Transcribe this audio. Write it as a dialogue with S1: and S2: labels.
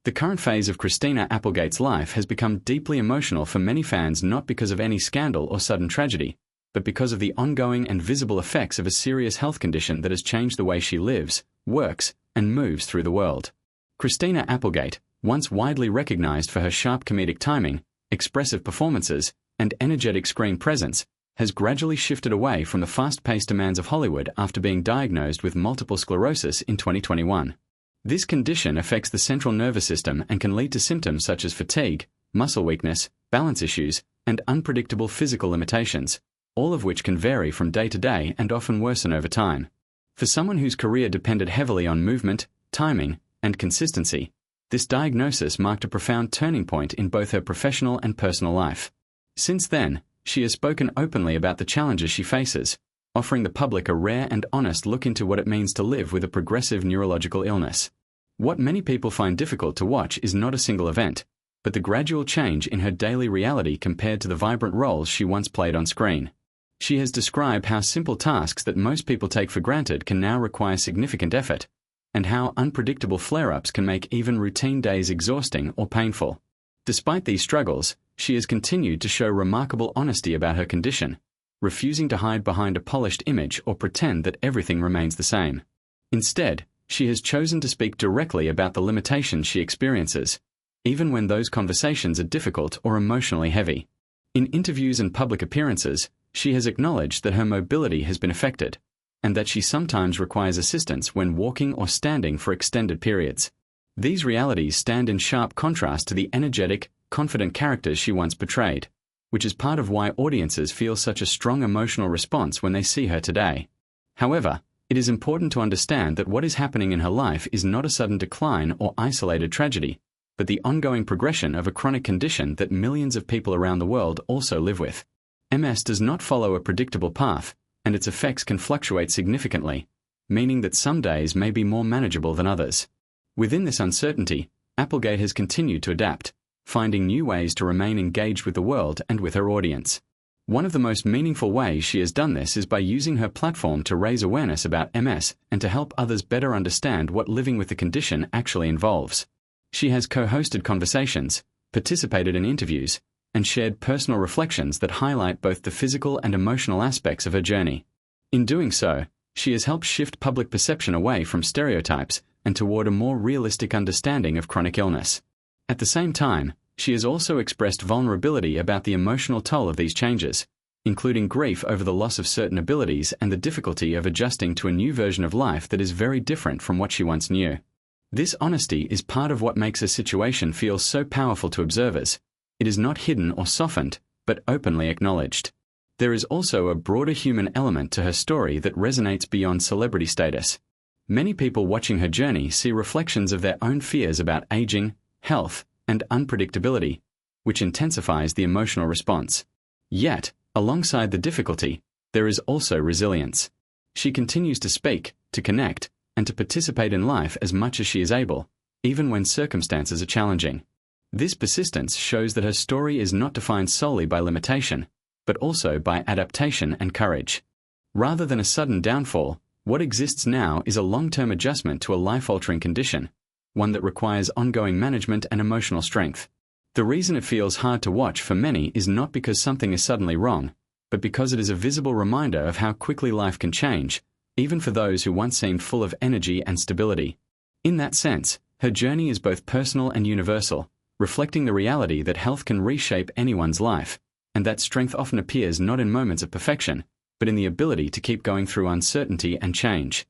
S1: The current phase of Christina Applegate's life has become deeply emotional for many fans, not because of any scandal or sudden tragedy, but because of the ongoing and visible effects of a serious health condition that has changed the way she lives, works, and moves through the world. Christina Applegate, once widely recognized for her sharp comedic timing, expressive performances, and energetic screen presence, has gradually shifted away from the fast-paced demands of Hollywood after being diagnosed with multiple sclerosis in 2021. This condition affects the central nervous system and can lead to symptoms such as fatigue, muscle weakness, balance issues, and unpredictable physical limitations, all of which can vary from day to day and often worsen over time. For someone whose career depended heavily on movement, timing, and consistency, this diagnosis marked a profound turning point in both her professional and personal life. Since then, she has spoken openly about the challenges she faces, offering the public a rare and honest look into what it means to live with a progressive neurological illness. What many people find difficult to watch is not a single event, but the gradual change in her daily reality compared to the vibrant roles she once played on screen. She has described how simple tasks that most people take for granted can now require significant effort, and how unpredictable flare-ups can make even routine days exhausting or painful. Despite these struggles, she has continued to show remarkable honesty about her condition, refusing to hide behind a polished image or pretend that everything remains the same. Instead, she has chosen to speak directly about the limitations she experiences, even when those conversations are difficult or emotionally heavy. In interviews and public appearances, she has acknowledged that her mobility has been affected, and that she sometimes requires assistance when walking or standing for extended periods. These realities stand in sharp contrast to the energetic, confident characters she once portrayed, which is part of why audiences feel such a strong emotional response when they see her today. However, it is important to understand that what is happening in her life is not a sudden decline or isolated tragedy, but the ongoing progression of a chronic condition that millions of people around the world also live with. MS does not follow a predictable path, and its effects can fluctuate significantly, meaning that some days may be more manageable than others. Within this uncertainty, Applegate has continued to adapt, finding new ways to remain engaged with the world and with her audience. One of the most meaningful ways she has done this is by using her platform to raise awareness about MS and to help others better understand what living with the condition actually involves. She has co-hosted conversations, participated in interviews, and shared personal reflections that highlight both the physical and emotional aspects of her journey. In doing so, she has helped shift public perception away from stereotypes and toward a more realistic understanding of chronic illness. At the same time, she has also expressed vulnerability about the emotional toll of these changes, including grief over the loss of certain abilities and the difficulty of adjusting to a new version of life that is very different from what she once knew. This honesty is part of what makes her situation feel so powerful to observers. It is not hidden or softened, but openly acknowledged. There is also a broader human element to her story that resonates beyond celebrity status. Many people watching her journey see reflections of their own fears about aging, health, and unpredictability, which intensifies the emotional response. Yet, alongside the difficulty, there is also resilience. She continues to speak, to connect, and to participate in life as much as she is able, even when circumstances are challenging. This persistence shows that her story is not defined solely by limitation, but also by adaptation and courage. Rather than a sudden downfall, what exists now is a long-term adjustment to a life-altering condition, one that requires ongoing management and emotional strength. The reason it feels hard to watch for many is not because something is suddenly wrong, but because it is a visible reminder of how quickly life can change, even for those who once seemed full of energy and stability. In that sense, her journey is both personal and universal, reflecting the reality that health can reshape anyone's life, and that strength often appears not in moments of perfection, but in the ability to keep going through uncertainty and change.